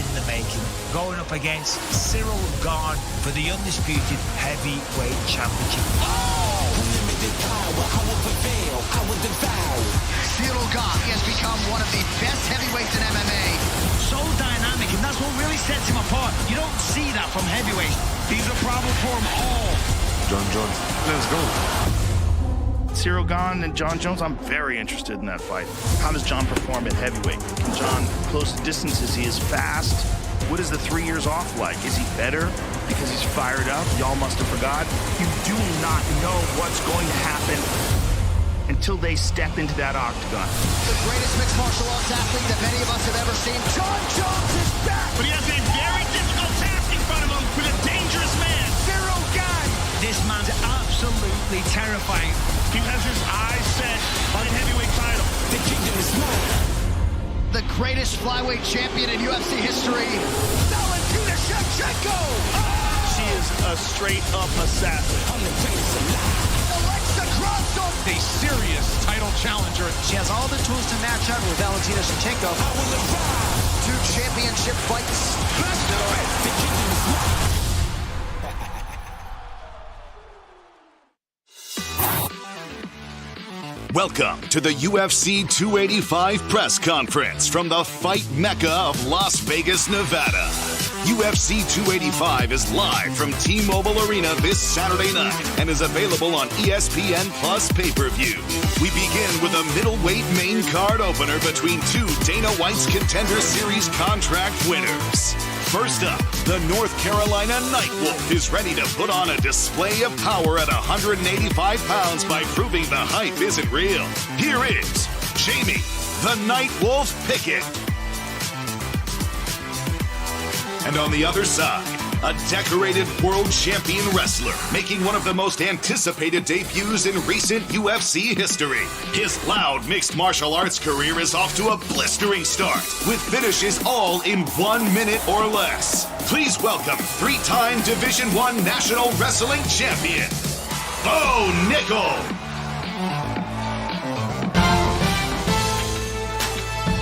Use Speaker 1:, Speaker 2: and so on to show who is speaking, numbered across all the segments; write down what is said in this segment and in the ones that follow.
Speaker 1: in the making, going up against Ciryl Gane for the undisputed heavyweight championship.
Speaker 2: Unlimited power, I will prevail, I will devour.
Speaker 3: Ciryl Gane has become one of the best heavyweights in MMA.
Speaker 1: So dynamic, and that's what really sets him apart. You don't see that from heavyweights. He's a problem for them all.
Speaker 4: John Jones, let's go.
Speaker 5: Ciryl Gane and John Jones, I'm very interested in that fight. How does John perform at heavyweight? Can John close the distances? He is fast. What is the 3 years off like? Is he better because he's fired up? Y'all must have forgot. You do not know what's going to happen until they step into that octagon.
Speaker 3: The greatest mixed martial arts athlete that many of us have ever seen. John Jones is back!
Speaker 6: But he has a very difficult task in front of him with a dangerous man.
Speaker 3: Ciryl Gane!
Speaker 1: This man's absolutely terrifying.
Speaker 6: He has his eyes set on the heavyweight title.
Speaker 2: The kingdom is mine.
Speaker 3: The greatest flyweight champion in UFC history. Valentina Shevchenko!
Speaker 6: She is a straight-up assassin.
Speaker 2: I'm the greatest alive.
Speaker 3: Alexa Grasso!
Speaker 7: A serious title challenger.
Speaker 3: She has all the tools to match up with Valentina Shevchenko.
Speaker 2: I will arrive.
Speaker 3: 2 championship fights.
Speaker 2: Let's do it. The kingdom is mine.
Speaker 8: Welcome to the UFC 285 press conference from the fight mecca of Las Vegas, Nevada. UFC 285 is live from T-Mobile Arena this Saturday night and is available on ESPN Plus pay-per-view. We begin with a middleweight main card opener between 2 Dana White's Contender Series contract winners. First up, the North Carolina Nightwolf is ready to put on a display of power at 185 pounds by proving the hype isn't real. Here is Jamie, the Nightwolf Pickett. And on the other side, a decorated world champion wrestler making one of the most anticipated debuts in recent UFC history. His loud mixed martial arts career is off to a blistering start with finishes all in 1 minute or less. Please welcome 3-time Division I National Wrestling Champion, Bo Nickel.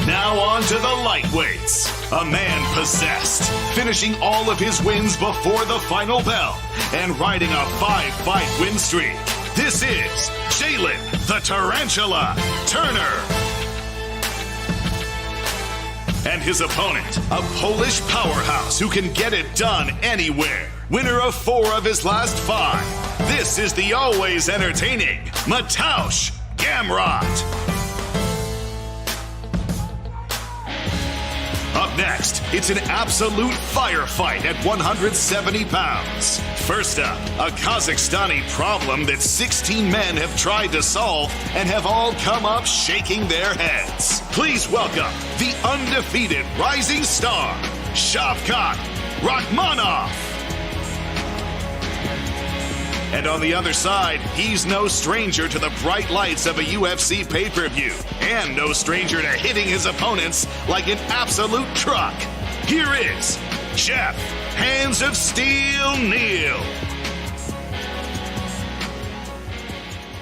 Speaker 8: Now on to the lightweights. A man possessed, finishing all of his wins before the final bell and riding a 5-fight win streak. This is Jalen the Tarantula Turner. And his opponent, a Polish powerhouse who can get it done anywhere. Winner of 4 of his last 5. This is the always entertaining Mateusz Gamrot. Up next, it's an absolute firefight at 170 pounds. First up, a Kazakhstani problem that 16 men have tried to solve and have all come up shaking their heads. Please welcome the undefeated rising star, Shavkat Rakhmonov. And on the other side, he's no stranger to the bright lights of a UFC pay-per-view and no stranger to hitting his opponents like an absolute truck. Here is Jeff Hands of Steel Neal.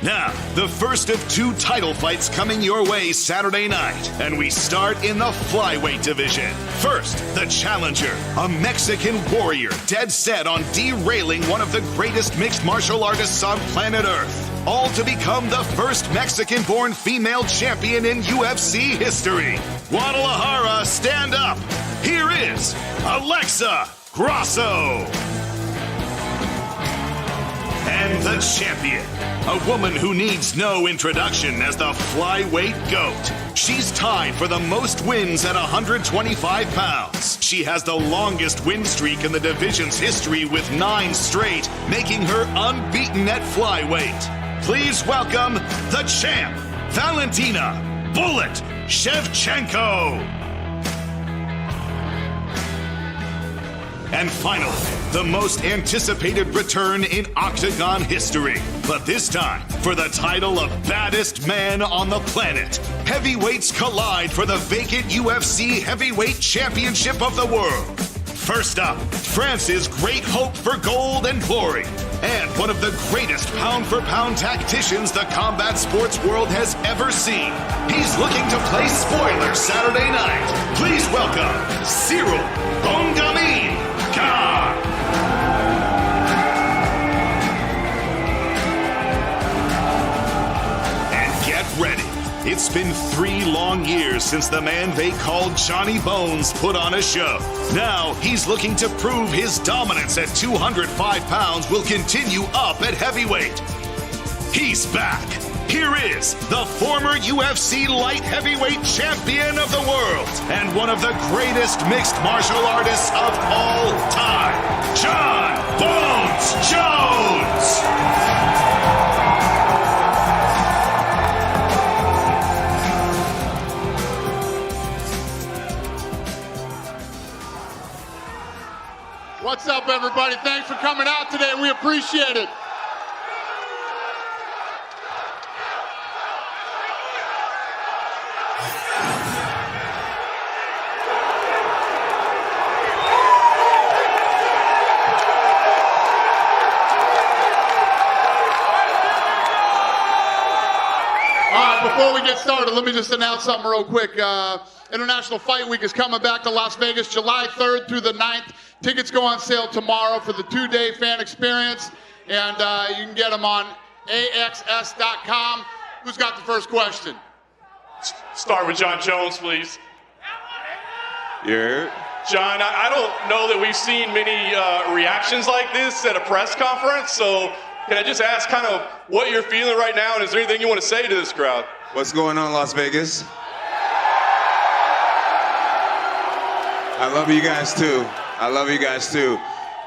Speaker 8: Now, the first of 2 title fights coming your way Saturday night, and we start in the flyweight division. First, the challenger, a Mexican warrior dead set on derailing one of the greatest mixed martial artists on planet Earth, all to become the first Mexican-born female champion in UFC history. Guadalajara, stand up. Here is Alexa Grasso. And the champion, a woman who needs no introduction as the flyweight GOAT. She's tied for the most wins at 125 pounds. She has the longest win streak in the division's history with 9 straight, making her unbeaten at flyweight. Please welcome the champ, Valentina Bullet Shevchenko. And finally, the most anticipated return in Octagon history. But this time, for the title of baddest man on the planet, heavyweights collide for the vacant UFC Heavyweight Championship of the world. First up, France's great hope for gold and glory, and one of the greatest pound-for-pound tacticians the combat sports world has ever seen. He's looking to play spoiler Saturday night. Please welcome Ciryl Gane. And get ready. It's been 3 long years since the man they called Johnny Bones put on a show. Now he's looking to prove his dominance at 205 pounds will continue up at heavyweight. He's back. Here is the former UFC light heavyweight champion of the world and one of the greatest mixed martial artists of all time, Jon Bones Jones.
Speaker 9: What's up, everybody? Thanks for coming out today. We appreciate it. Before we get started, let me just announce something real quick. International Fight Week is coming back to Las Vegas, July 3rd through the 9th. Tickets go on sale tomorrow for the 2-day fan experience, and you can get them on axs.com. Who's got the first question?
Speaker 6: Start with Jon Jones, please.
Speaker 10: Yeah.
Speaker 6: Jon, I don't know that we've seen many reactions like this at a press conference, so can I just ask kind of what you're feeling right now, and is there anything you want to say to this crowd?
Speaker 10: What's going on, Las Vegas? I love you guys too. I love you guys too.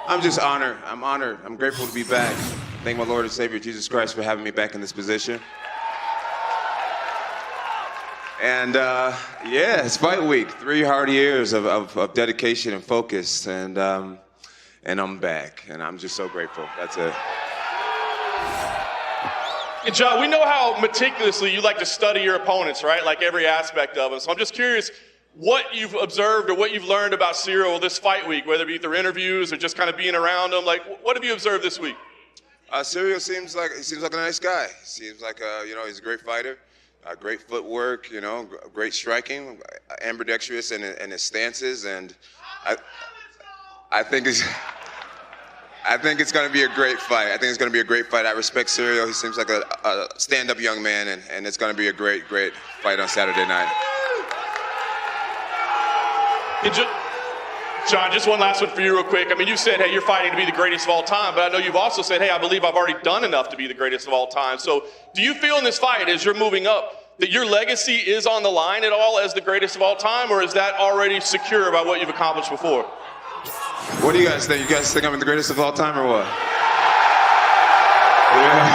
Speaker 10: I'm just honored. I'm honored. I'm grateful to be back. Thank my Lord and Savior Jesus Christ for having me back in this position. And yeah, it's fight week. 3 hard years of dedication and focus, and I'm back, and I'm just so grateful. That's it.
Speaker 6: And Jon, we know how meticulously you like to study your opponents, right? Like every aspect of them. So I'm just curious what you've observed or what you've learned about Ciryl this fight week, whether it be through interviews or just kind of being around him. Like, what have you observed this week?
Speaker 10: Ciryl seems like a nice guy. Seems like he's a great fighter, great footwork, great striking, ambidextrous in his stances, and I think it's going to be a great fight. I think it's going to be a great fight. I respect Ciryl. He seems like a stand-up young man, and it's going to be a great fight on Saturday night.
Speaker 6: Jon, just one last one for you real quick. I mean, you said, hey, you're fighting to be the greatest of all time, but I know you've also said, hey, I believe I've already done enough to be the greatest of all time. So do you feel in this fight, as you're moving up, that your legacy is on the line at all as the greatest of all time, or is that already secure by what you've accomplished before?
Speaker 10: What do you guys think? You guys think I'm the greatest of all time or what? Yeah.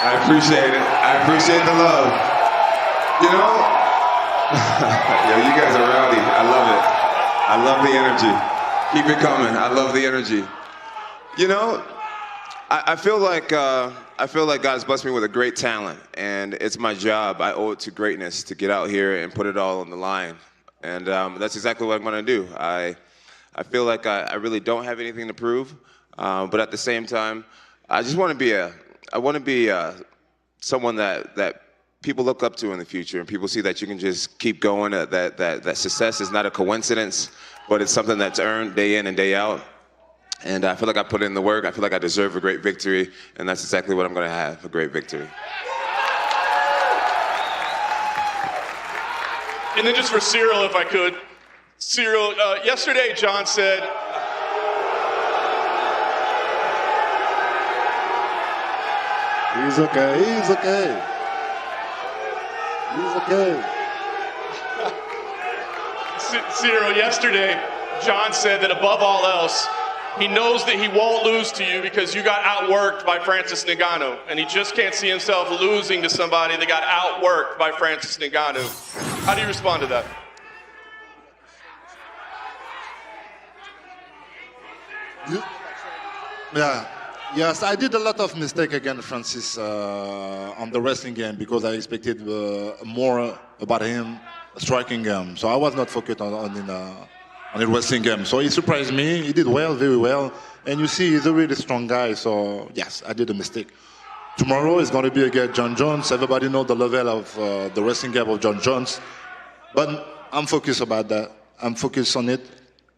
Speaker 10: I appreciate it. I appreciate the love. Yo, you guys are rowdy. I love it. I love the energy. Keep it coming. I love the energy. I feel like God's blessed me with a great talent, and it's my job. I owe it to greatness to get out here and put it all on the line, and that's exactly what I'm going to do. I feel like I really don't have anything to prove, but at the same time, I just want to be someone that people look up to in the future, and people see that you can just keep going. That success is not a coincidence, but it's something that's earned day in and day out. And I feel like I put in the work. I feel like I deserve a great victory, and that's exactly what I'm going to have, a great victory.
Speaker 6: And then just for Ciryl, if I could. Ciryl, yesterday Jon said,
Speaker 9: He's okay. He's okay. He's okay.
Speaker 6: Ciryl, yesterday Jon said that above all else, he knows that he won't lose to you because you got outworked by Francis Ngannou, and he just can't see himself losing to somebody that got outworked by Francis Ngannou. How do you respond to that?
Speaker 9: Yeah. Yes, I did a lot of mistake against Francis on the wrestling game because I expected more about him striking him. So I was not focused on
Speaker 11: on the wrestling game. So he surprised me. He did well, very well. And you see, he's a really strong guy. So yes, I did a mistake. Tomorrow is going to be against John Jones. Everybody knows the level of the wrestling game of John Jones. But I'm focused about that. I'm focused on it.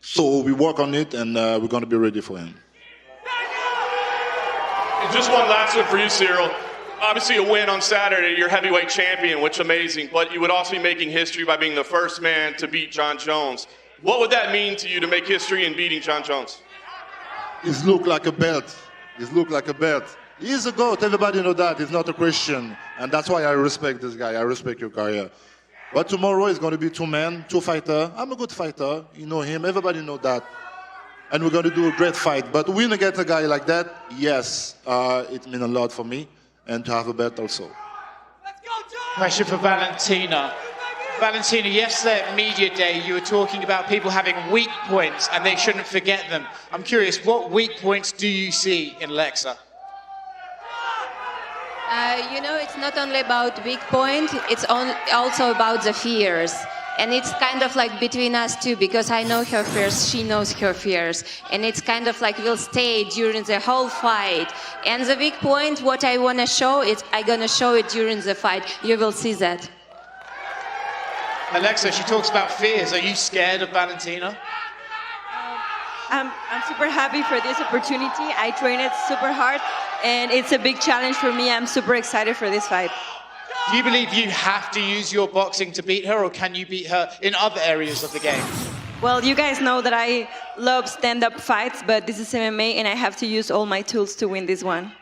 Speaker 11: So we work on it, and we're going to be ready for him.
Speaker 6: And just one last one for you, Ciryl. Obviously a win on Saturday, you're heavyweight champion, which is amazing, but you would also be making history by being the first man to beat John Jones. What would that mean to you to make history in beating John Jones?
Speaker 11: He's looked like a belt. He's looked like a belt. He's a GOAT. Everybody knows that. He's not a Christian. And that's why I respect this guy. I respect your career. But tomorrow is going to be two men, two fighters. I'm a good fighter. You know him. Everybody knows that. And we're going to do a great fight. But winning against a guy like that, yes, it means a lot for me. And to have a belt also.
Speaker 12: Question for Valentina. Valentina, yesterday at Media Day, you were talking about people having weak points and they shouldn't forget them. I'm curious, what weak points do you see in Lexa?
Speaker 13: You know, it's not only about weak point, it's also about the fears. And it's kind of like between us two, because I know her fears, she knows her fears. And it's kind of like we'll stay during the whole fight. And the weak point, what I want to show, I'm going to show it during the fight. You will see that.
Speaker 12: Alexa, she talks about fears. Are you scared of Valentina?
Speaker 14: I'm super happy for this opportunity. I trained it super hard, and it's a big challenge for me. I'm super excited for this fight.
Speaker 12: Do you believe you have to use your boxing to beat her, or can you beat her in other areas of the game?
Speaker 14: Well, you guys know that I love stand-up fights, but this is MMA, and I have to use all my tools to win this one.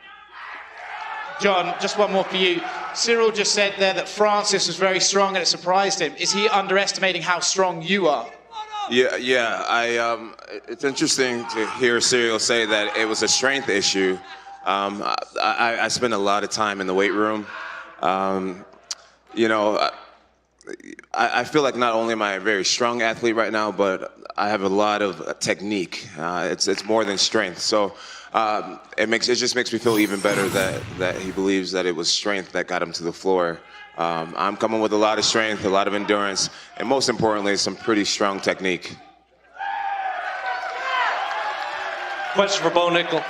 Speaker 12: John, just one more for you. Ciryl just said there that Francis was very strong and it surprised him. Is he underestimating how strong you are?
Speaker 10: Yeah. It's interesting to hear Ciryl say that it was a strength issue. I spend a lot of time in the weight room. I feel like not only am I a very strong athlete right now, but I have a lot of technique. It's more than strength. So it just makes me feel even better that he believes that it was strength that got him to the floor. I'm coming with a lot of strength, a lot of endurance, and most importantly, some pretty strong technique.
Speaker 15: Question for Bo Nickel.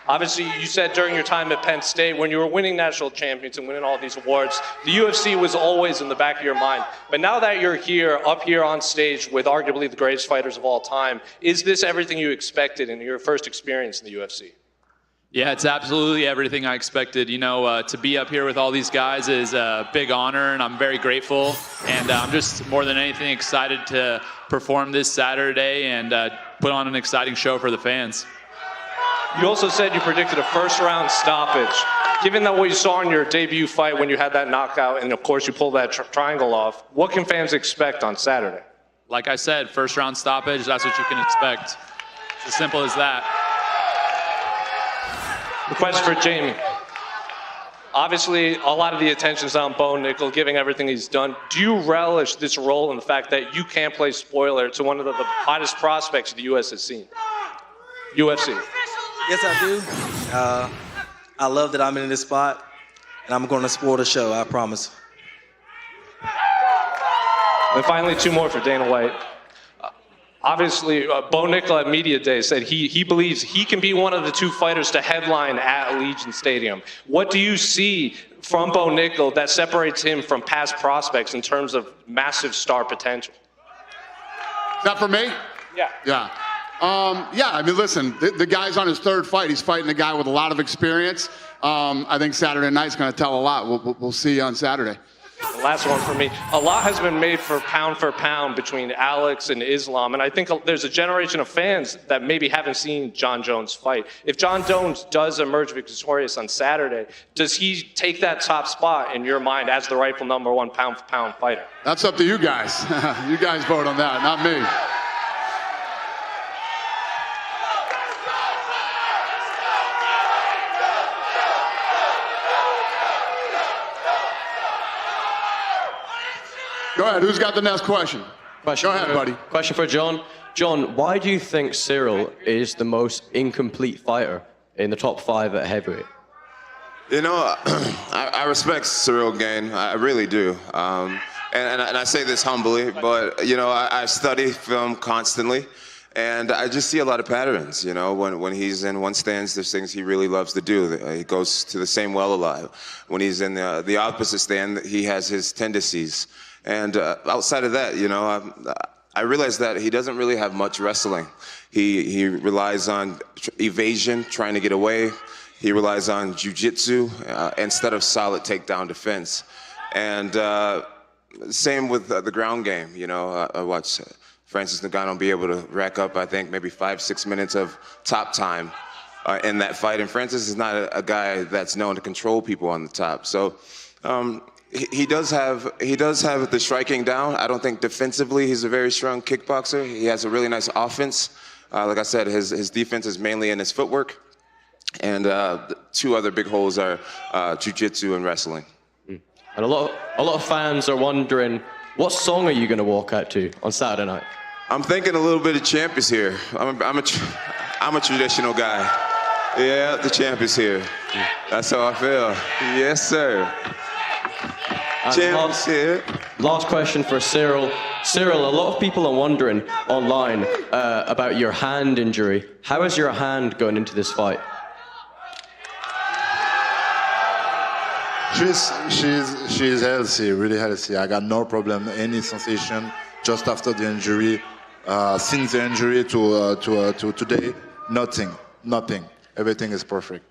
Speaker 15: Obviously, you said during your time at Penn State, when you were winning national champions and winning all these awards, the UFC was always in the back of your mind. But now that you're here, up here on stage with arguably the greatest fighters of all time, is this everything you expected in your first experience in the UFC?
Speaker 16: Yeah, it's absolutely everything I expected. You know, to be up here with all these guys is a big honor, and I'm very grateful. And I'm just more than anything excited to perform this Saturday and put on an exciting show for the fans.
Speaker 15: You also said you predicted a first-round stoppage. Given that what you saw in your debut fight when you had that knockout, and of course you pulled that triangle off, what can fans expect on Saturday?
Speaker 16: Like I said, first-round stoppage, that's what you can expect. It's as simple as that.
Speaker 15: The question for Jamie. Obviously, a lot of the attention's on Bo Nickel, giving everything he's done. Do you relish this role in the fact that you can't play spoiler to one of the hottest prospects the U.S. has seen? UFC.
Speaker 17: Yes, I do. I love that I'm in this spot, and I'm going to spoil the show, I promise.
Speaker 15: And finally, two more for Dana White. Obviously, Bo Nickel at Media Day said he believes he can be one of the two fighters to headline at Allegiant Stadium. What do you see from Bo Nickel that separates him from past prospects in terms of massive star potential?
Speaker 9: Is that for me?
Speaker 15: Yeah.
Speaker 9: Yeah. I mean, listen, the guy's on his third fight. He's fighting a guy with a lot of experience. I think Saturday night's going to tell a lot. We'll see you on Saturday.
Speaker 15: The last one for me. A lot has been made for pound between Alex and Islam, and I think there's a generation of fans that maybe haven't seen John Jones fight. If John Jones does emerge victorious on Saturday, does he take that top spot in your mind as the rightful number one pound-for-pound fighter?
Speaker 9: That's up to you guys. You guys vote on that, not me. Go ahead, who's got the next question? Go ahead, buddy.
Speaker 18: Question for John. John, why do you think Ciryl is the most incomplete fighter in the top 5 at heavyweight?
Speaker 10: You know, I respect Ciryl Gane. I really do. and I say this humbly, but you know, I study film constantly, and I just see a lot of patterns. You know, when he's in one stance, there's things he really loves to do. He goes to the same well a lot. When he's in the opposite stand, he has his tendencies. And outside of that, you know, I realized that he doesn't really have much wrestling. He relies on evasion, trying to get away. He relies on jiu-jitsu instead of solid takedown defense. And same with the ground game. You know, I watched Francis Ngannou be able to rack up, I think, maybe 5-6 minutes of top time in that fight. And Francis is not a guy that's known to control people on the top. So he does have the striking down. I don't think defensively he's a very strong kickboxer. He has a really nice offense. Like I said, his defense is mainly in his footwork. And the two other big holes are jiu-jitsu and wrestling.
Speaker 18: And a lot of fans are wondering, what song are you going to walk out to on Saturday night?
Speaker 10: I'm thinking a little bit of Champ is here. I'm a traditional guy. Yeah, the Champ is here. That's how I feel. Yes, sir. Champ is here.
Speaker 18: Last question for Ciryl. Ciryl, a lot of people are wondering online about your hand injury. How is your hand going into this fight?
Speaker 11: She's healthy, really healthy. I got no problem, any sensation just after the injury. Since the injury to today, nothing. Everything is perfect.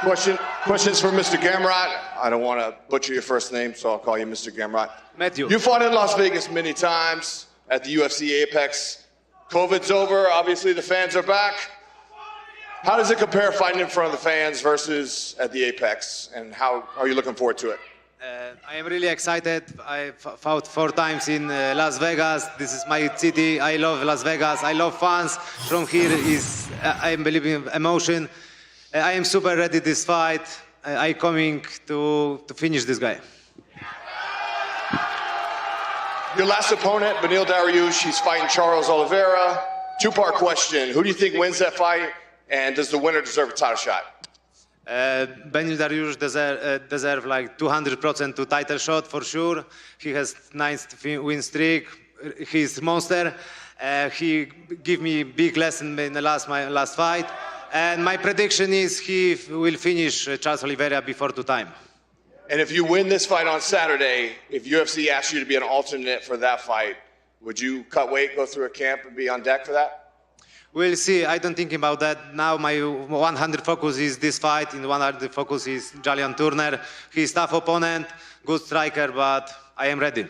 Speaker 19: Questions for Mr. Gamrot. I don't want to butcher your first name, so I'll call you Mr. Gamrot.
Speaker 20: Matthew.
Speaker 19: You fought in Las Vegas many times at the UFC Apex. COVID's over. Obviously, the fans are back. How does it compare fighting in front of the fans versus at the Apex, and how are you looking forward to it?
Speaker 20: I am really excited. I fought 4 times in Las Vegas. This is my city. I love Las Vegas. I love fans. From here is I am believing emotion. I am super ready this fight. I coming to finish this guy.
Speaker 19: Your last opponent, Beneil Dariush, he's fighting Charles Oliveira. 2-part question. Who do you think wins that fight? And does the winner deserve a title shot?
Speaker 20: Beneil Dariush deserve like 200% to title shot for sure. He has nice win streak. He's monster. He give me big lesson in my last fight. And my prediction is he will finish Charles Oliveira before 2 time.
Speaker 19: And if you win this fight on Saturday, if UFC asks you to be an alternate for that fight, would you cut weight, go through a camp, and be on deck for that?
Speaker 20: We'll see. I don't think about that. Now my 100 focus is this fight. In 100 focus is Jalen Turner. He's tough opponent, good striker, but I am ready.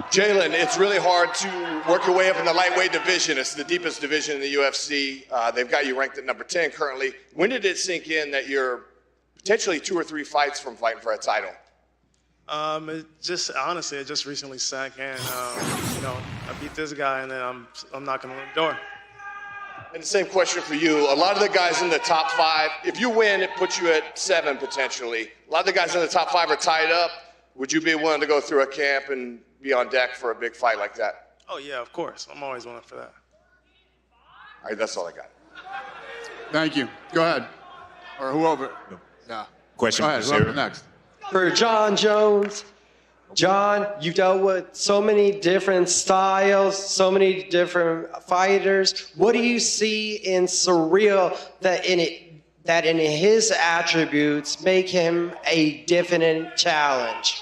Speaker 19: Jalen, it's really hard to work your way up in the lightweight division. It's the deepest division in the UFC. They've got you ranked at number 10 currently. When did it sink in that you're potentially 2 or 3 fights from fighting for a title?
Speaker 21: It just recently sank in. You know, I beat this guy, and then I'm knocking on the door.
Speaker 19: And the same question for you. A lot of the guys in the top 5, if you win, it puts you at 7 potentially. A lot of the guys in the top 5 are tied up. Would you be willing to go through a camp and be on deck for a big fight like that?
Speaker 21: Oh yeah, of course. I'm always willing for that.
Speaker 19: All right, that's all I got.
Speaker 9: Thank you. Go ahead. Or whoever. Yeah.
Speaker 22: Question
Speaker 9: Go ahead.
Speaker 22: for
Speaker 9: Whoever
Speaker 22: Ciryl.
Speaker 9: next.
Speaker 17: For John Jones. John, you've dealt with so many different styles, so many different fighters. What do you see in Ciryl that in his attributes make him a definite challenge?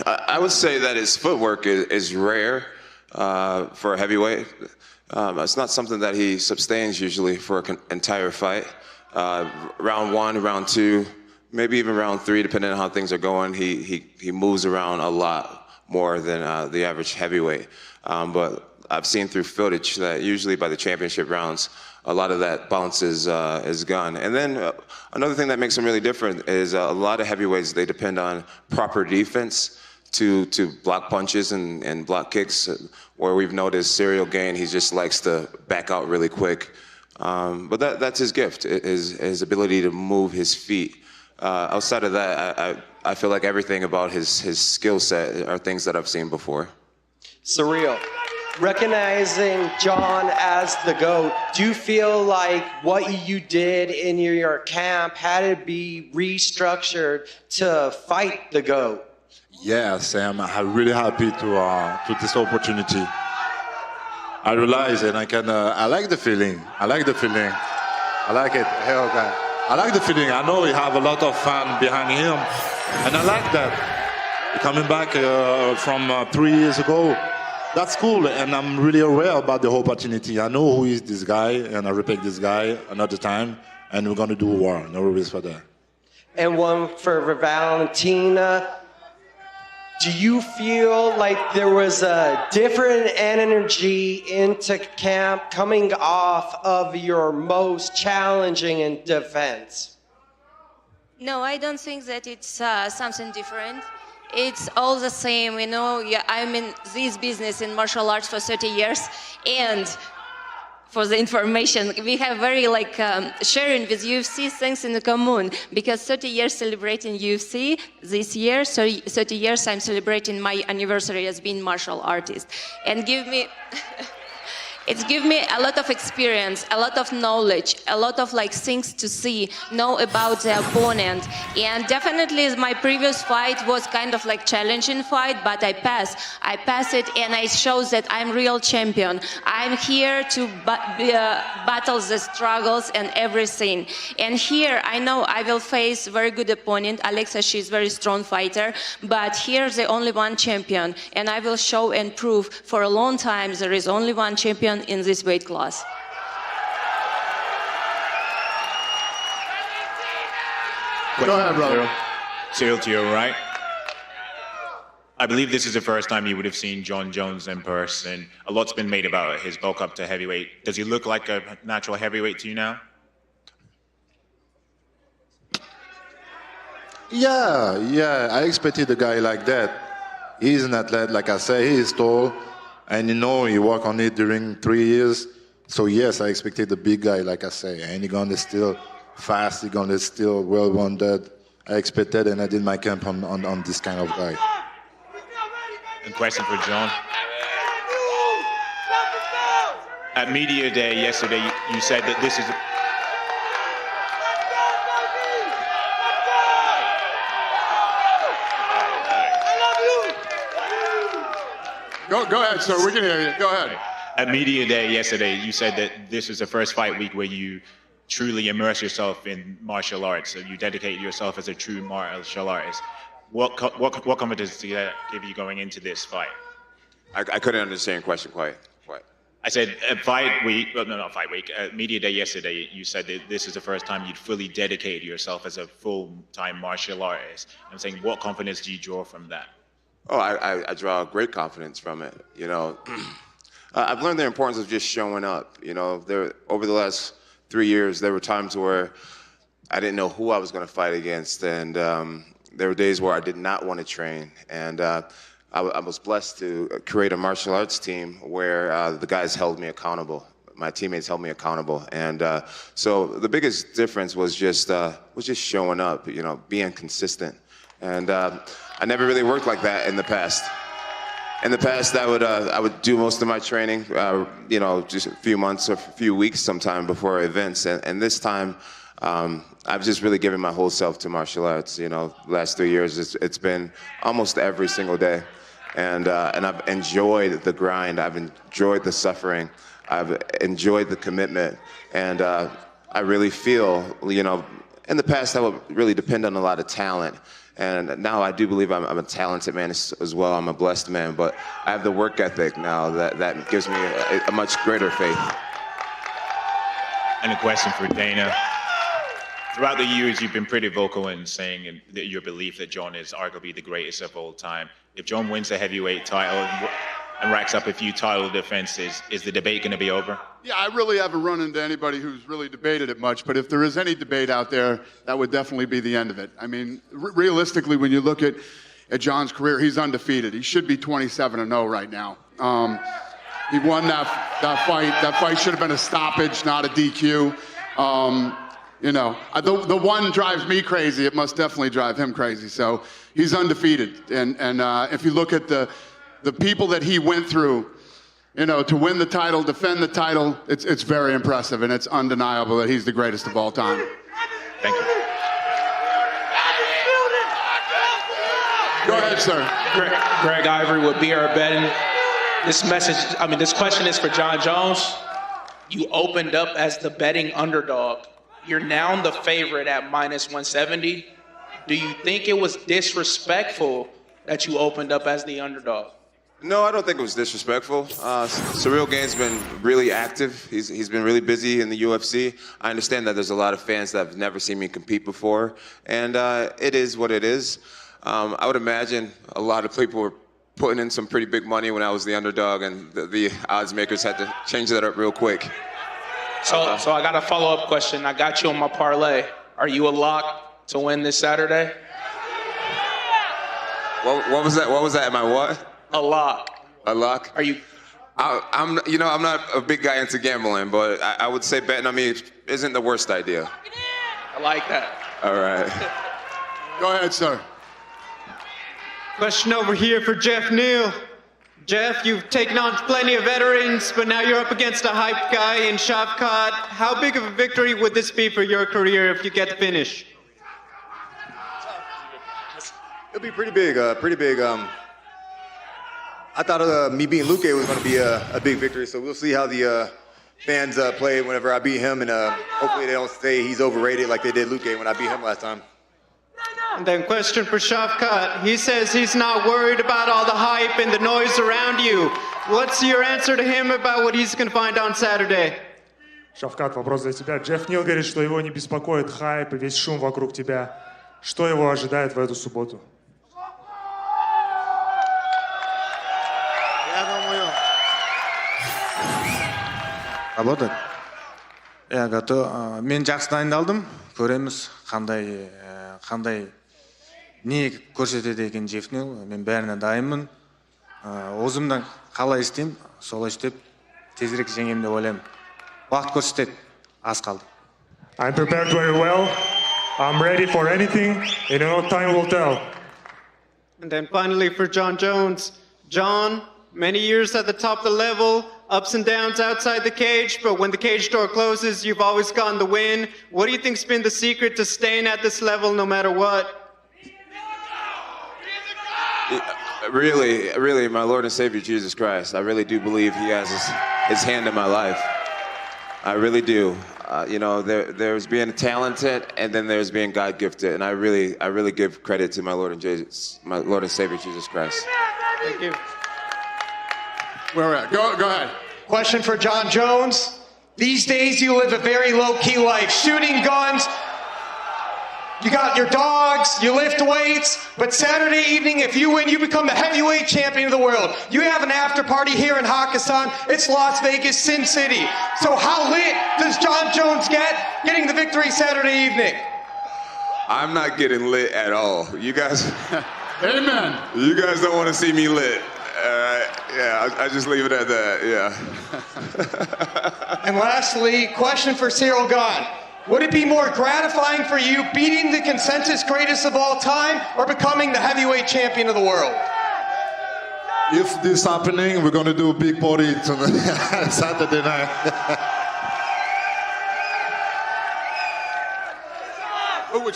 Speaker 10: I would say that his footwork is rare for a heavyweight. It's not something that he sustains usually for an entire fight. Round 1, round 2, maybe even round 3, depending on how things are going, he moves around a lot more than the average heavyweight. But I've seen through footage that usually by the championship rounds, a lot of that bounce is gone. And then another thing that makes him really different is a lot of heavyweights, they depend on proper defense to block punches and block kicks, where we've noticed Ciryl Gane, he just likes to back out really quick. But that's his gift, his ability to move his feet. Outside of that, I feel like everything about his skill set are things that I've seen before.
Speaker 17: Ciryl, recognizing John as the GOAT, do you feel like what you did in your camp had to be restructured to fight the GOAT?
Speaker 11: Yeah, Sam, I'm really happy to this opportunity. I realize it. I like the feeling. I like the feeling. I like it. Hey, okay. I like the feeling. I know we have a lot of fans behind him, and I like that. Coming back from 3 years ago, that's cool, and I'm really aware about the opportunity. I know who is this guy, and I respect this guy another time, and we're gonna do war. No worries for that.
Speaker 17: And one for Valentina. Do you feel like there was a different energy into camp coming off of your most challenging in defense?
Speaker 13: No, I don't think that it's something different. It's all the same, you know. Yeah, I'm in this business in martial arts for 30 years, and for the information, we have very sharing with UFC things in common, because 30 years celebrating UFC this year, so 30 years I'm celebrating my anniversary as being martial artist, and it's give me a lot of experience, a lot of knowledge, a lot of things to see, know about the opponent. And definitely my previous fight was kind of challenging fight, but I passed it, and I show that I'm real champion. I'm here to battle the struggles and everything. And here I know I will face very good opponent. Alexa, she's very strong fighter, but here's the only one champion, and I will show and prove for a long time there is only one champion in this weight class.
Speaker 9: Go ahead, brother.
Speaker 4: Ciryl, to your right. I believe this is the first time you would have seen Jon Jones in person. A lot's been made about his bulk up to heavyweight. Does he look like a natural heavyweight to you now?
Speaker 11: Yeah, I expected a guy like that. He's an athlete, like I say, he is tall, and he worked on it during 3 years. So yes, I expected a big guy, like I say, and he's gonna still fast, he's gonna still well-rounded. I expected, and I did my camp on this kind of guy.
Speaker 4: And question for John. At Media Day yesterday, you said that this is
Speaker 9: Go ahead, sir. We can hear you. Go ahead.
Speaker 4: At Media Day yesterday, you said that this was the first fight week where you truly immerse yourself in martial arts. So you dedicate yourself as a true martial artist. What confidence did that give you going into this fight?
Speaker 10: I couldn't understand your question quite.
Speaker 4: I said fight week, well, no, not fight week. Media Day yesterday, you said that this is the first time you'd fully dedicated yourself as a full-time martial artist. I'm saying, what confidence do you draw from that?
Speaker 10: Oh, I draw great confidence from it. I've learned the importance of just showing up. Over the last 3 years, there were times where I didn't know who I was going to fight against, and there were days where I did not want to train. And I was blessed to create a martial arts team where the guys held me accountable. My teammates held me accountable, and so the biggest difference was just showing up. Being consistent, and I never really worked like that in the past. In the past, I would do most of my training, just a few months or a few weeks sometime before events. And this time, I've just really given my whole self to martial arts. The last 3 years, it's been almost every single day. And I've enjoyed the grind. I've enjoyed the suffering. I've enjoyed the commitment. And I really feel, in the past, I would really depend on a lot of talent. And now I do believe I'm a talented man as well. I'm a blessed man, but I have the work ethic now that gives me a much greater faith.
Speaker 4: And a question for Dana. Throughout the years, you've been pretty vocal in saying that your belief that Jon is arguably the greatest of all time. If Jon wins the heavyweight title and racks up a few title defenses, is the debate going to be over?
Speaker 9: Yeah, I really haven't run into anybody who's really debated it much, but if there is any debate out there, that would definitely be the end of it. I mean, realistically, when you look at Jon's career, he's undefeated. He should be 27-0 right now. He won that fight. That fight should have been a stoppage, not a DQ. The one drives me crazy. It must definitely drive him crazy. So he's undefeated. And if you look at the people that he went through you know, to win the title, defend the title, it's very impressive, and it's undeniable that he's the greatest of all time.
Speaker 4: Thank you.
Speaker 9: Go ahead, sir.
Speaker 5: Greg Ivory with BR Betting. This question is for John Jones. You opened up as the betting underdog. You're now the favorite at -170. Do you think it was disrespectful that you opened up as the underdog?
Speaker 10: No, I don't think it was disrespectful. Ciryl Gane's been really active. He's been really busy in the UFC. I understand that there's a lot of fans that have never seen me compete before, and it is what it is. I would imagine a lot of people were putting in some pretty big money when I was the underdog, and the odds makers had to change that up real quick.
Speaker 5: So I got a follow-up question. I got you on my parlay. Are you a lock to win this Saturday?
Speaker 10: What was that? What was that? Am I what?
Speaker 5: A lock.
Speaker 10: A lock?
Speaker 5: Are you?
Speaker 10: I'm not a big guy into gambling, but I would say betting on me isn't the worst idea.
Speaker 5: I like that.
Speaker 10: All right.
Speaker 9: Go ahead, sir.
Speaker 17: Question over here for Jeff Neal. Jeff, you've taken on plenty of veterans, but now you're up against a hype guy in Shavkat. How big of a victory would this be for your career if you get the finish?
Speaker 22: It'll be pretty big. I thought me beating Luque was going to be a big victory, so we'll see how the fans play whenever I beat him, and hopefully they don't say he's overrated like they did Luque when I beat him last time.
Speaker 17: And then question for Shavkat. He says he's not worried about all the hype and the noise around you. What's your answer to him about what he's going to find on Saturday?
Speaker 23: Шавкат, вопрос для тебя. Джефф Нил говорит, что его не беспокоит хайп и весь шум вокруг тебя. Что его ожидает в эту субботу?
Speaker 24: Работает? Я готов. Мен жақсы дайындалдым. Көреміз қандай не көрсетеді екен Джефф Нил. Мен бәріне дайынмын. Өзімнің қалай істеймін, солай істеп тезірек жеңемін деп ойлаймын. Уақыт көрсетеді. Аз қалды.
Speaker 23: I'm prepared very well. I'm ready for anything, and time will tell.
Speaker 17: And then finally for John Jones. John, many years at the top of the level, ups and downs outside the cage, but when the cage door closes, you've always gotten the win. What do you think's been the secret to staying at this level no matter what?
Speaker 10: Really, my Lord and Savior, Jesus Christ. I really do believe he has his hand in my life. I really do. There's being talented, and then there's being God-gifted, and I really give credit to my Lord and Savior, Jesus Christ.
Speaker 17: Thank you.
Speaker 9: Where we're at. Go ahead.
Speaker 25: Question for John Jones. These days you live a very low-key life, shooting guns. You got your dogs, you lift weights, but Saturday evening, if you win, you become the heavyweight champion of the world. You have an after party here in Hakkasan. It's Las Vegas, Sin City. So how lit does John Jones get getting the victory Saturday evening?
Speaker 10: I'm not getting lit at all. You guys,
Speaker 9: amen.
Speaker 10: You guys don't want to see me lit. I just leave it at that, yeah.
Speaker 25: And lastly, question for Ciryl Gane. Would it be more gratifying for you beating the consensus greatest of all time or becoming the heavyweight champion of the world?
Speaker 11: If this is happening, we're going to do a big party tonight, Saturday night.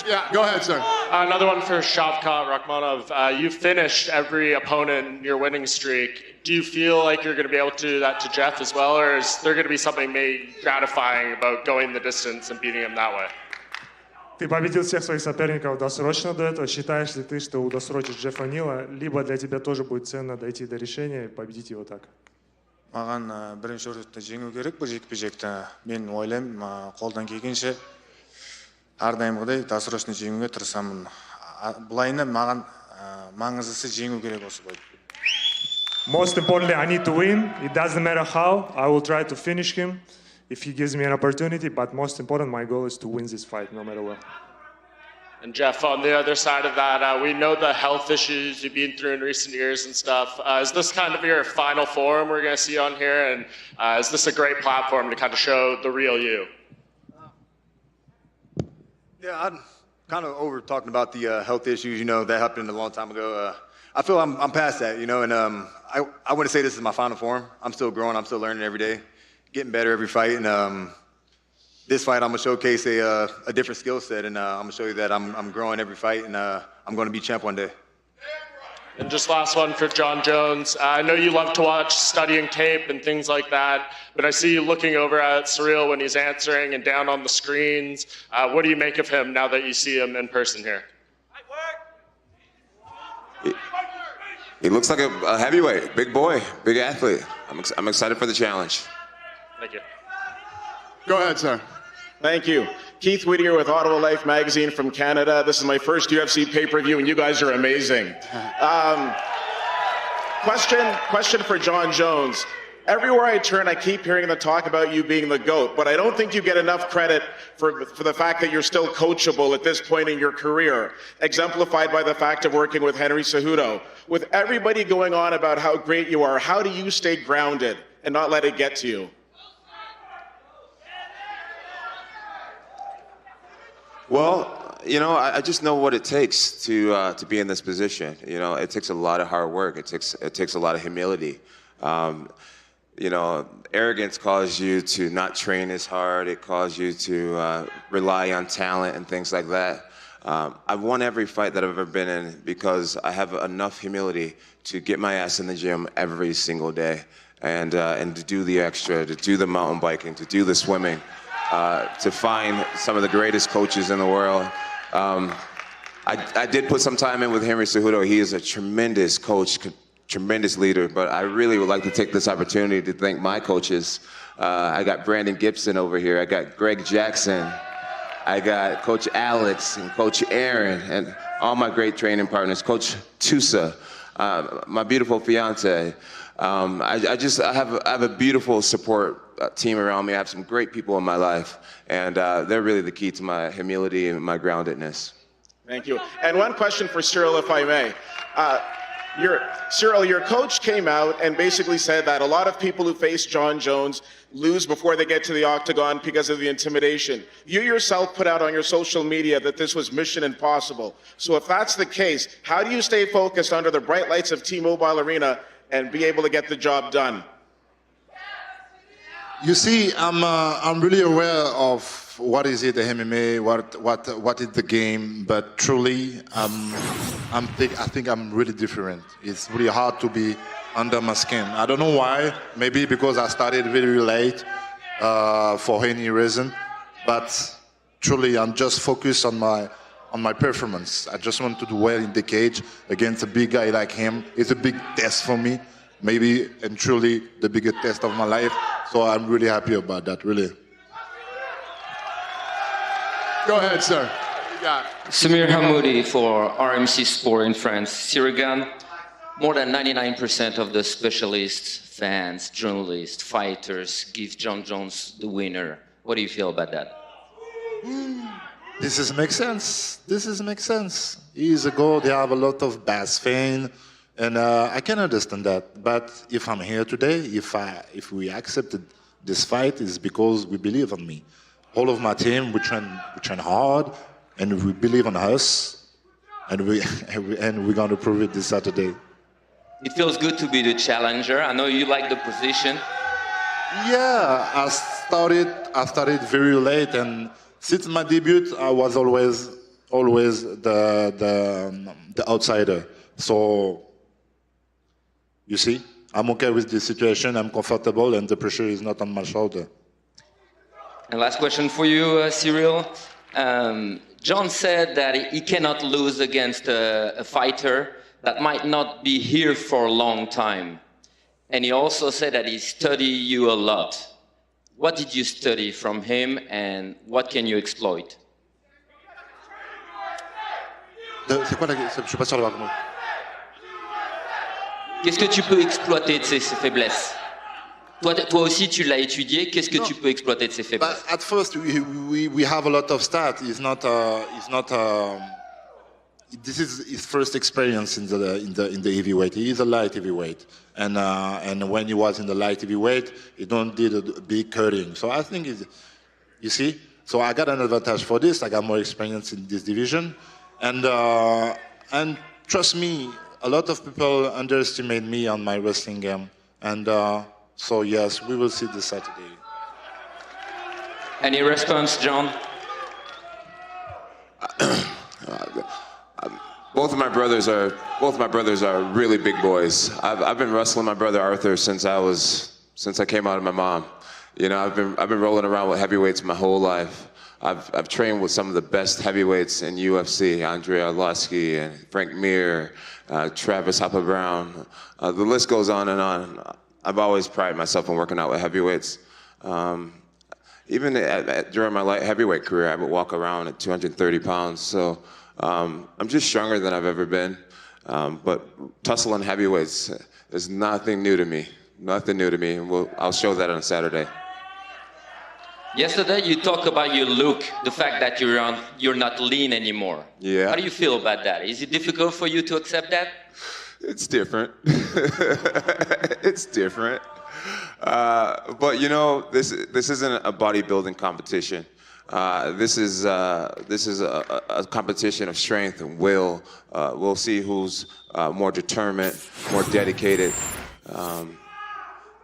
Speaker 9: Yeah, go ahead, sir.
Speaker 26: Another one for Shavkat Rakhmonov. You've finished every opponent in your winning streak. Do you feel like you're going to be able to do that to Jeff as well, or is there going to be something maybe gratifying about going the distance and beating him that way?
Speaker 23: Ты победил всех своих соперников досрочно до этого. Считаешь ли ты, что удосрочишь Джеффа Нила, либо для тебя тоже будет ценно дойти до решения и победить его так?
Speaker 24: Маған бірінші орында жеңу керек бұл жекпе-жекті. Мен ойлаймын, қолдан келгенше әрдайымғыдай досрочно жеңуге тырысамын. Былайына маған маңыздысы жеңу керек осы бойды.
Speaker 23: Most importantly, I need to win. It doesn't matter how. I will try to finish him if he gives me an opportunity. But most important, my goal is to win this fight, no matter what.
Speaker 26: And Jeff, on the other side of that, we know the health issues you've been through in recent years and stuff. Is this kind of your final form we're going to see on here? And is this a great platform to kind of show the real you?
Speaker 22: Yeah, I'm kind of over talking about the health issues. That happened a long time ago. I feel I'm past that, you know, and I wouldn't say this is my final form. I'm still growing. I'm still learning every day, getting better every fight. And this fight, I'm gonna showcase a different skill set, and I'm gonna show you that I'm growing every fight, and I'm gonna be champ one day.
Speaker 26: And just last one for John Jones. I know you love to watch studying tape and things like that, but I see you looking over at Ciryl when he's answering and down on the screens. What do you make of him now that you see him in person here?
Speaker 10: He looks like a heavyweight, big boy, big athlete. I'm excited for the challenge.
Speaker 26: Thank you.
Speaker 9: Go ahead, sir.
Speaker 1: Thank you. Keith Whittier with Ottawa Life Magazine from Canada. This is my first UFC pay-per-view, and you guys are amazing. Question for John Jones. Everywhere I turn, I keep hearing the talk about you being the GOAT, but I don't think you get enough credit for the fact that you're still coachable at this point in your career, exemplified by the fact of working with Henry Cejudo. With everybody going on about how great you are, how do you stay grounded and not let it get to you?
Speaker 10: Well, you know, I just know what it takes to be in this position. You know, it takes a lot of hard work. It takes a lot of humility. You know, arrogance causes you to not train as hard. It causes you to rely on talent and things like that. I've won every fight that I've ever been in because I have enough humility to get my ass in the gym every single day and to do the extra, to do the mountain biking, to do the swimming. To find some of the greatest coaches in the world. I did put some time in with Henry Cejudo. He is a tremendous coach, tremendous leader, but I really would like to take this opportunity to thank my coaches. I got Brandon Gibson over here. I got Greg Jackson. I got Coach Alex and Coach Aaron and all my great training partners, Coach Tusa, my beautiful fiance. I have a beautiful support team around me. I have some great people in my life, and they're really the key to my humility and my groundedness.
Speaker 1: Thank you. And one question for Ciryl, if I may. Ciryl, your coach came out and basically said that a lot of people who face John Jones lose before they get to the octagon because of the intimidation. You yourself put out on your social media that this was mission impossible. So if that's the case, how do you stay focused under the bright lights of T-Mobile Arena and be able to get the job done?
Speaker 11: You see, I'm really aware of what is it, the MMA, what is the game, but truly, I think I'm really different. It's really hard to be under my skin. I don't know why. Maybe because I started very late for any reason, but truly, I'm just focused on my performance. I just want to do well in the cage against a big guy like him. It's a big test for me. Maybe and truly the biggest test of my life. So I'm really happy about that, really.
Speaker 9: Go ahead, sir. You got it.
Speaker 2: Samir Hamoudi for RMC Sport in France. Ciryl, more than 99% of the specialists, fans, journalists, fighters give John Jones the winner. What do you feel about that?
Speaker 11: This makes sense. Years ago, they have a lot of bad fame. And I can understand that, but if I'm here today, if we accepted this fight, it's because we believe on me. All of my team, we train hard, and we believe on us, and we're going to prove it this Saturday.
Speaker 2: It feels good to be the challenger. I know you like the position.
Speaker 11: Yeah, I started very late, and since my debut, I was always the outsider. So. You see, I'm okay with the situation, I'm comfortable, and the pressure is not on my shoulder.
Speaker 2: And last question for you, Ciryl. John said that he cannot lose against a fighter that might not be here for a long time. And he also said that he studied you a lot. What did you study from him, and what can you exploit?
Speaker 11: C'est quoi la question? Je suis pas sûr d'avoir compris.
Speaker 2: Qu'est-ce que tu peux exploiter de ses faiblesses? Toi aussi, tu l'as étudié. Qu'est-ce que tu peux exploiter de ses faiblesses?
Speaker 11: But at first, we have a lot of stats. This is his first experience in the heavyweight. He is a light heavyweight, and when he was in the light heavyweight, he did a big cutting. So I think you see. So I got an advantage for this. I got more experience in this division, and trust me. a lot of people underestimate me on my wrestling game, and so yes, we will see this Saturday.
Speaker 2: Any response, John?
Speaker 10: Both my brothers are really big boys. I've been wrestling my brother Arthur since I came out of my mom. You know, I've been rolling around with heavyweights my whole life. I've trained with some of the best heavyweights in UFC, Andrei Arlovsky and Frank Mir, Travis Hopper Brown. The list goes on and on. I've always prided myself on working out with heavyweights. Even during my light heavyweight career, I would walk around at 230 pounds. So I'm just stronger than I've ever been. But tussling heavyweights is nothing new to me. Nothing new to me. And I'll show that on Saturday.
Speaker 2: Yesterday, you talked about your look, the fact that you're not lean anymore.
Speaker 10: Yeah.
Speaker 2: How do you feel about that? Is it difficult for you to accept that?
Speaker 10: It's different. It's different. But you know, this isn't a bodybuilding competition. This is a competition of strength and will. We'll see who's more determined, more dedicated.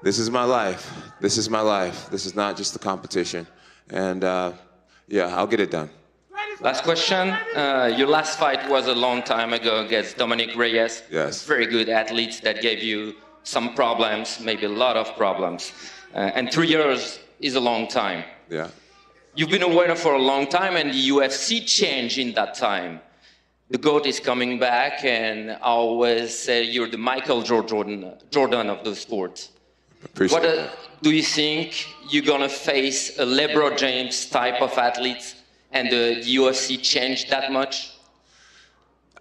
Speaker 10: This is my life. This is my life. This is not just a competition. And yeah, I'll get it done.
Speaker 2: Last question. Your last fight was a long time ago against Dominic Reyes.
Speaker 10: Yes.
Speaker 2: Very good athletes that gave you some problems, maybe a lot of problems. And 3 years is a long time.
Speaker 10: Yeah.
Speaker 2: You've been a winner for a long time, and the UFC changed in that time. The GOAT is coming back, and I always say you're the Michael Jordan of the sport.
Speaker 10: Appreciate that.
Speaker 2: Do you think you're going to face a LeBron James type of athletes, and the UFC changed that much?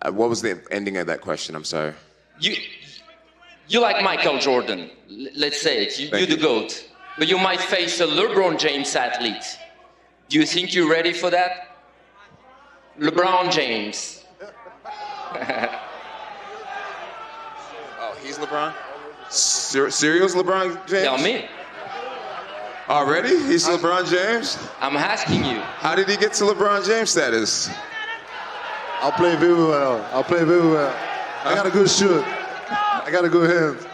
Speaker 10: What was the ending of that question? I'm sorry.
Speaker 2: You like Michael Jordan, let's say it, you're the GOAT, but you might face a LeBron James athlete. Do you think you're ready for that? LeBron James.
Speaker 10: Oh, he's LeBron? Cyryl's LeBron James?
Speaker 2: Tell me.
Speaker 10: Already? He's LeBron James?
Speaker 2: I'm asking you.
Speaker 10: How did he get to LeBron James status?
Speaker 11: I'll play very well. I got a good shoot. I got a good hand.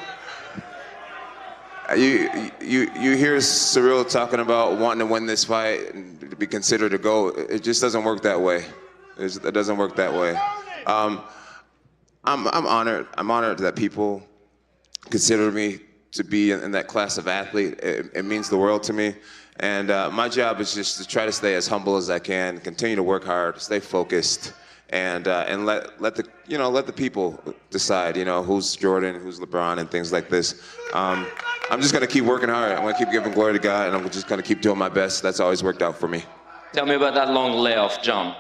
Speaker 10: You hear Ciryl talking about wanting to win this fight and to be considered a GOAT. It just doesn't work that way. It doesn't work that way. I'm honored. I'm honored that people consider me to be in that class of athlete. It means the world to me. And my job is just to try to stay as humble as I can, continue to work hard, stay focused, and let the people decide, who's Jordan, who's LeBron, and things like this. I'm just gonna keep working hard. I'm gonna keep giving glory to God, and I'm just gonna keep doing my best. That's always worked out for me.
Speaker 2: Tell me about that long layoff, John.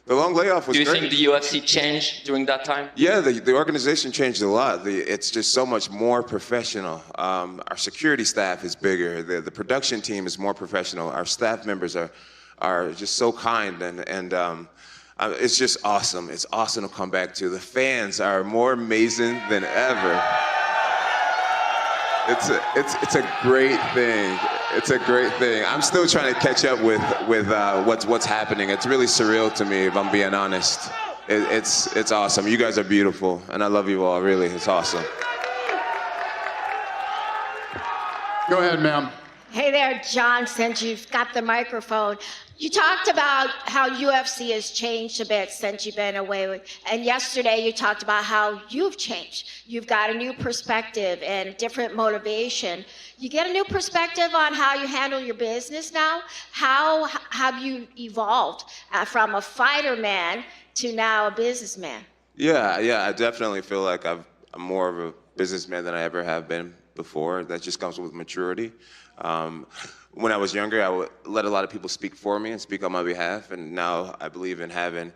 Speaker 10: The long layoff was great.
Speaker 2: Do you think the UFC changed during that time?
Speaker 10: Yeah, the organization changed a lot. It's just so much more professional. Our security staff is bigger. The production team is more professional. Our staff members are just so kind, and it's just awesome. It's awesome to come back to. The fans are more amazing than ever. It's a great thing. It's a great thing. I'm still trying to catch up with what's happening. It's really surreal to me, if I'm being honest. It's awesome. You guys are beautiful, and I love you all. Really, it's awesome.
Speaker 9: Go ahead, ma'am.
Speaker 3: Hey there, John, since you've got the microphone. You talked about how UFC has changed a bit since you've been away. And yesterday you talked about how you've changed. You've got a new perspective and different motivation. You get a new perspective on how you handle your business now. How have you evolved from a fighter man to now a businessman?
Speaker 10: Yeah, I definitely feel like I'm more of a businessman than I ever have been before. That just comes with maturity. When I was younger, I would let a lot of people speak for me and speak on my behalf, and now I believe in having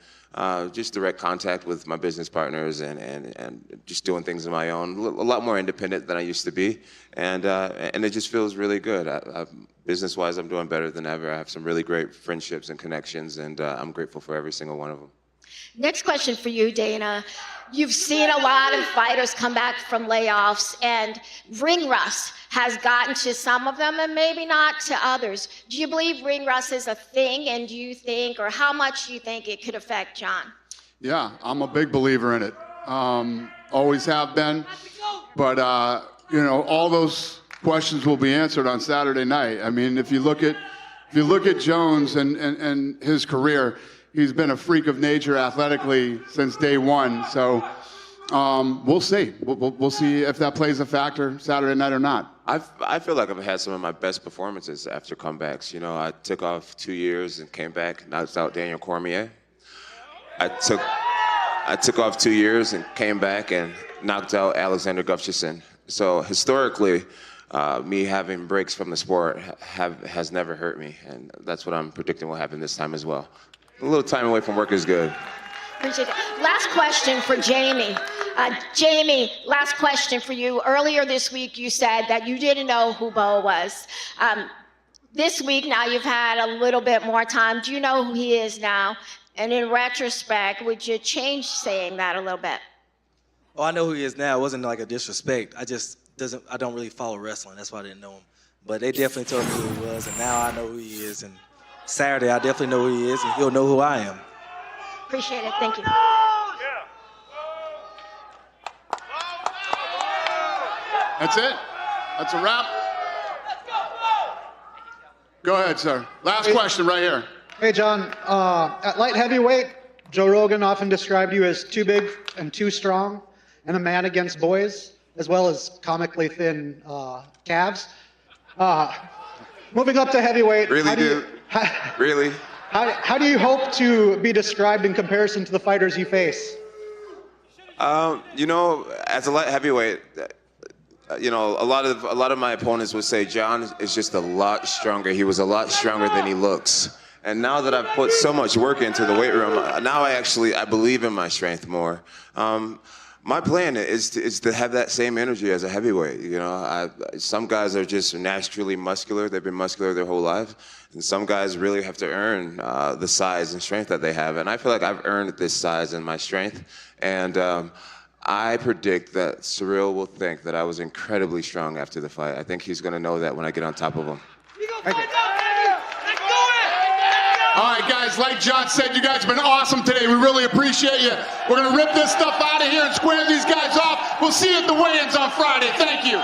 Speaker 10: just direct contact with my business partners and just doing things on my own. A lot more independent than I used to be, and it just feels really good. Business-wise, I'm doing better than ever. I have some really great friendships and connections, and I'm grateful for every single one of them.
Speaker 3: Next question for you, Dana. You've seen a lot of fighters come back from layoffs, and ring rust has gotten to some of them and maybe not to others. Do you believe ring rust is a thing, and do you think, or how much do you think it could affect John?
Speaker 9: Yeah, I'm a big believer in it. Always have been. But, all those questions will be answered on Saturday night. I mean, if you look at Jones and his career, he's been a freak of nature athletically since day one. So we'll see. We'll see if that plays a factor Saturday night or not.
Speaker 10: I feel like I've had some of my best performances after comebacks. I took off 2 years and came back, knocked out Daniel Cormier. I took off 2 years and came back and knocked out Alexander Gustafsson. So historically, me having breaks from the sport has never hurt me, and that's what I'm predicting will happen this time as well. A little time away from work is good.
Speaker 3: Appreciate it. Last question for Jamie. Jamie, last question for you. Earlier this week, you said that you didn't know who Bo was. This week, now you've had a little bit more time. Do you know who he is now? And in retrospect, would you change saying that a little bit?
Speaker 6: Oh, I know who he is now. It wasn't like a disrespect. I don't really follow wrestling. That's why I didn't know him. But they definitely told me who he was, and now I know who he is. And Saturday, I definitely know who he is, and he'll know who I am.
Speaker 3: Appreciate it. Thank you.
Speaker 9: That's it. That's a wrap. Go ahead, sir. Last question right here.
Speaker 7: Hey, John. At light heavyweight, Joe Rogan often described you as too big and too strong and a man against boys, as well as comically thin calves. Moving up to heavyweight.
Speaker 10: Really, dude? Really?
Speaker 7: How do you hope to be described in comparison to the fighters you face?
Speaker 10: As a light heavyweight, a lot of my opponents would say John is just a lot stronger. He was a lot stronger than he looks. And now that I've put so much work into the weight room, now I believe in my strength more. My plan is to have that same energy as a heavyweight. Some guys are just naturally muscular. They've been muscular their whole life. And some guys really have to earn the size and strength that they have. And I feel like I've earned this size and my strength. And I predict that Ciryl will think that I was incredibly strong after the fight. I think he's going to know that when I get on top of him.
Speaker 9: All right, guys, like John said, you guys have been awesome today. We really appreciate you. We're going to rip this stuff out of here and square these guys off. We'll see you at the weigh-ins on Friday. Thank you.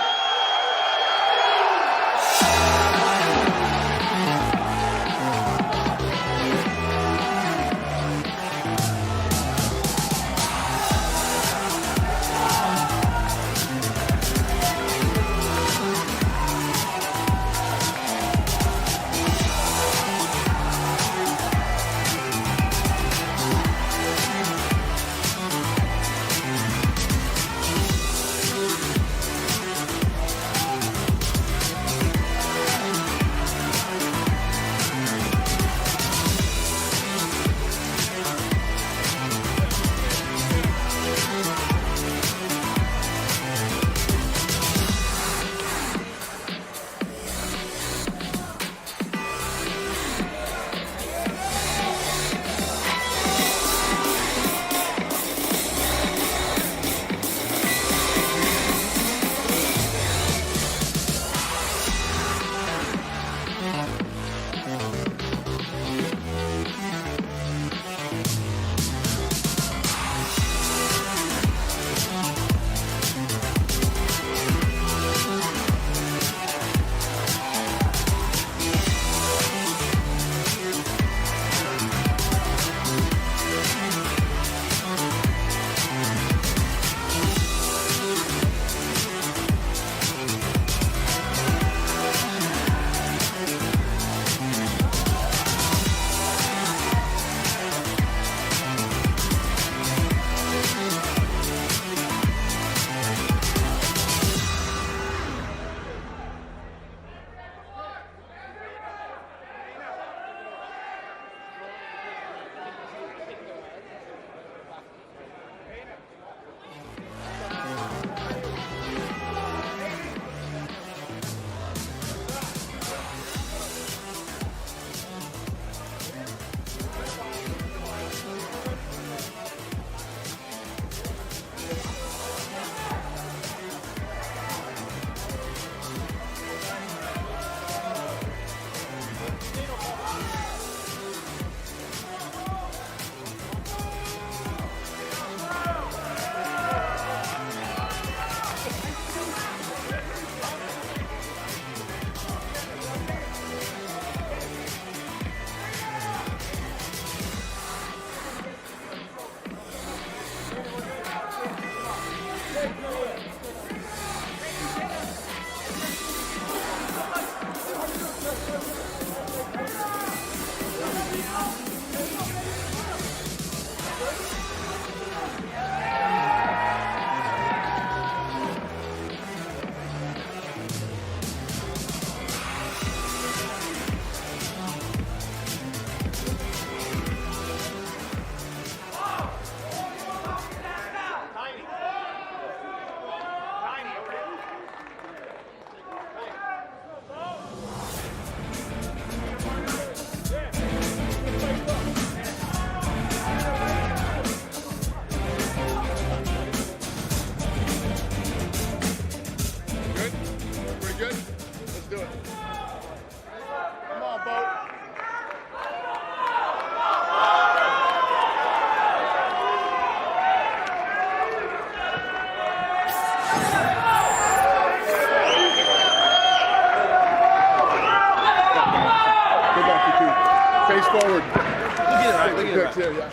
Speaker 9: forward.
Speaker 8: Look at it, right? Look at it. Right.
Speaker 9: Yeah.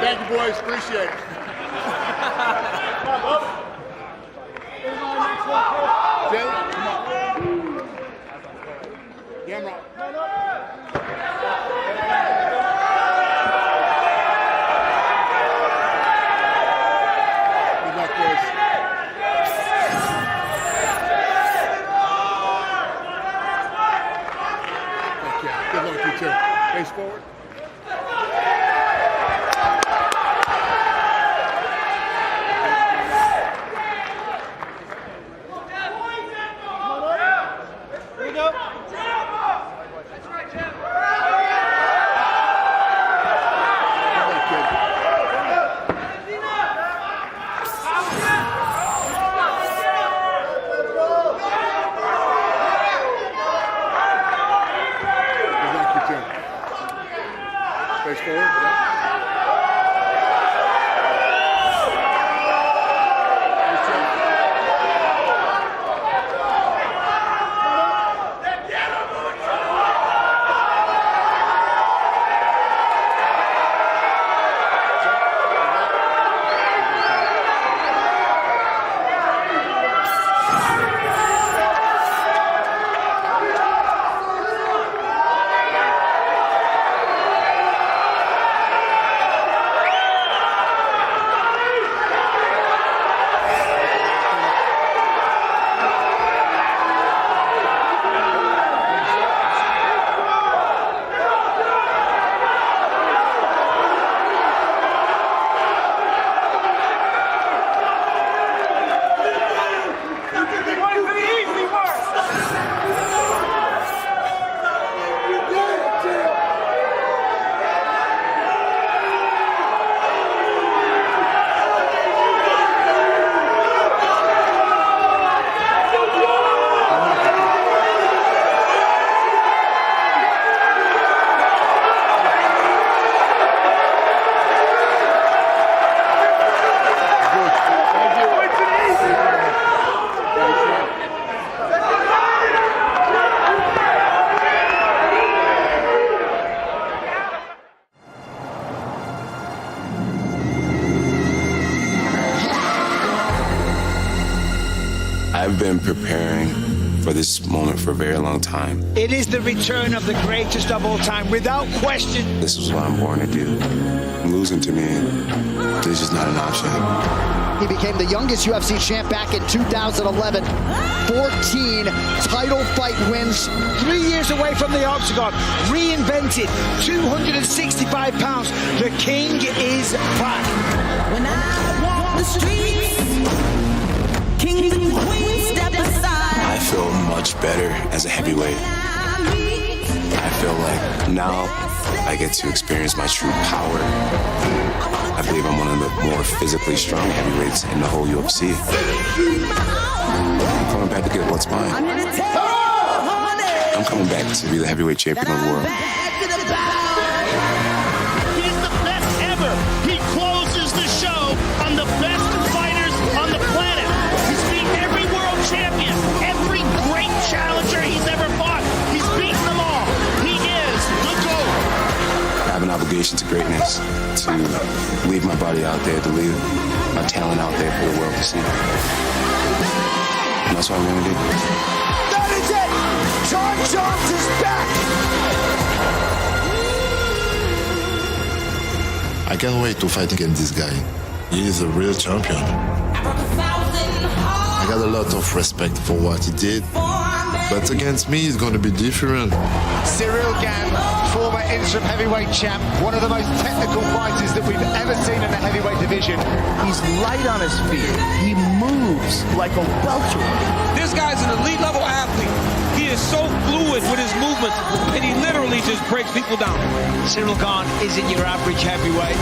Speaker 9: Thank you, boys. Appreciate it. Jay, come on. Damn right. Good luck, boys. Thank you. Good luck, you too. Face forward. Face forward. Yeah.
Speaker 12: I've been preparing for this moment for a very long time.
Speaker 14: It is the return of the greatest of all time, without question.
Speaker 12: This is what I'm born to do. Losing to me, this is just not an option.
Speaker 15: He became the youngest UFC champ back in 2011. 14 title fight wins.
Speaker 14: 3 years away from the octagon, reinvented, 265 pounds. The king is back.
Speaker 16: When I walk the streets, kings and queens step aside.
Speaker 12: I feel much better as a heavyweight. I feel like now I get to experience my true power. I believe I'm one of the more physically strong heavyweights in the whole UFC. I'm coming back to get what's mine. I'm coming back to be the heavyweight champion of the world.
Speaker 18: He's the best ever. He closes the show on the best fighters on the planet. He's beat every world champion, every great challenger he's ever fought. He's beaten them all. He is the GOAT.
Speaker 12: I have an obligation to greatness, to leave my body out there, to leave my talent out there for the world to see. And that's what I'm going to do.
Speaker 15: That is it! Jon Jones is back!
Speaker 11: I can't wait to fight against this guy. He is a real champion. I got a lot of respect for what he did, but against me, it's going to be different.
Speaker 25: Ciryl Gane, former interim heavyweight champ, one of the most technical fighters that we've ever seen in the heavyweight division.
Speaker 27: He's light on his feet. He moves like a welterweight.
Speaker 28: This guy's an elite level athlete. He is so fluid with his movements, and he literally just breaks people down.
Speaker 14: Ciryl Gane isn't your average heavyweight.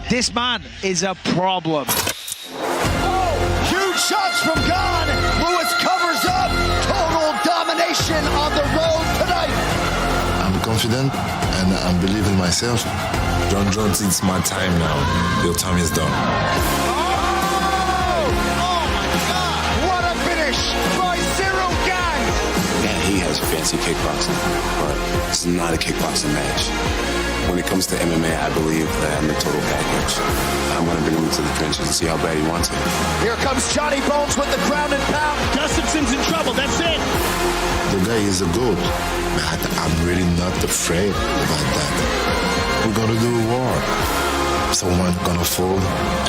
Speaker 14: This man is a problem.
Speaker 15: Oh, huge shots from Gane. Lewis covers up. Total domination on the road tonight.
Speaker 11: I'm confident and I believe in myself. Jon Jones, it's my time now. Your time is done.
Speaker 25: Oh my God! What a finish by Ciryl Gane.
Speaker 12: he has fancy kickboxing, but it's not a kickboxing match. When it comes to MMA, I believe that I'm the total package. I'm going to bring him into the trenches and see how bad he wants it.
Speaker 15: Here comes Johnny Bones with the ground and pound.
Speaker 18: Gustafson's in trouble. That's it.
Speaker 4: The guy is a goat. But I'm really not afraid about that. We're going to do a war. Someone's going to fall,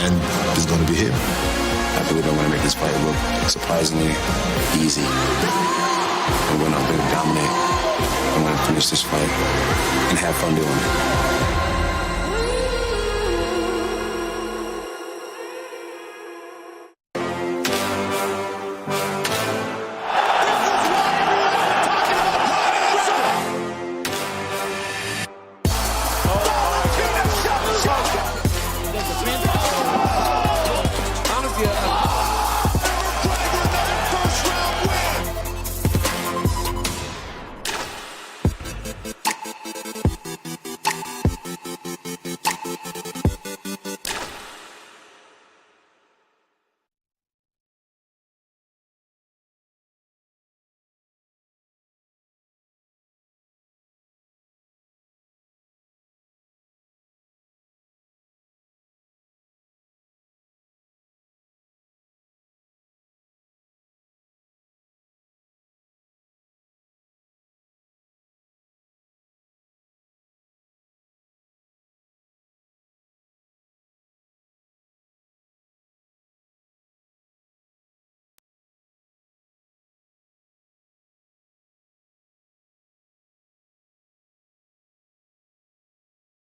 Speaker 4: and it's going to be him.
Speaker 12: I believe I'm going to make this fight look surprisingly easy. I'm going to dominate. I'm going to finish this fight and have fun doing it.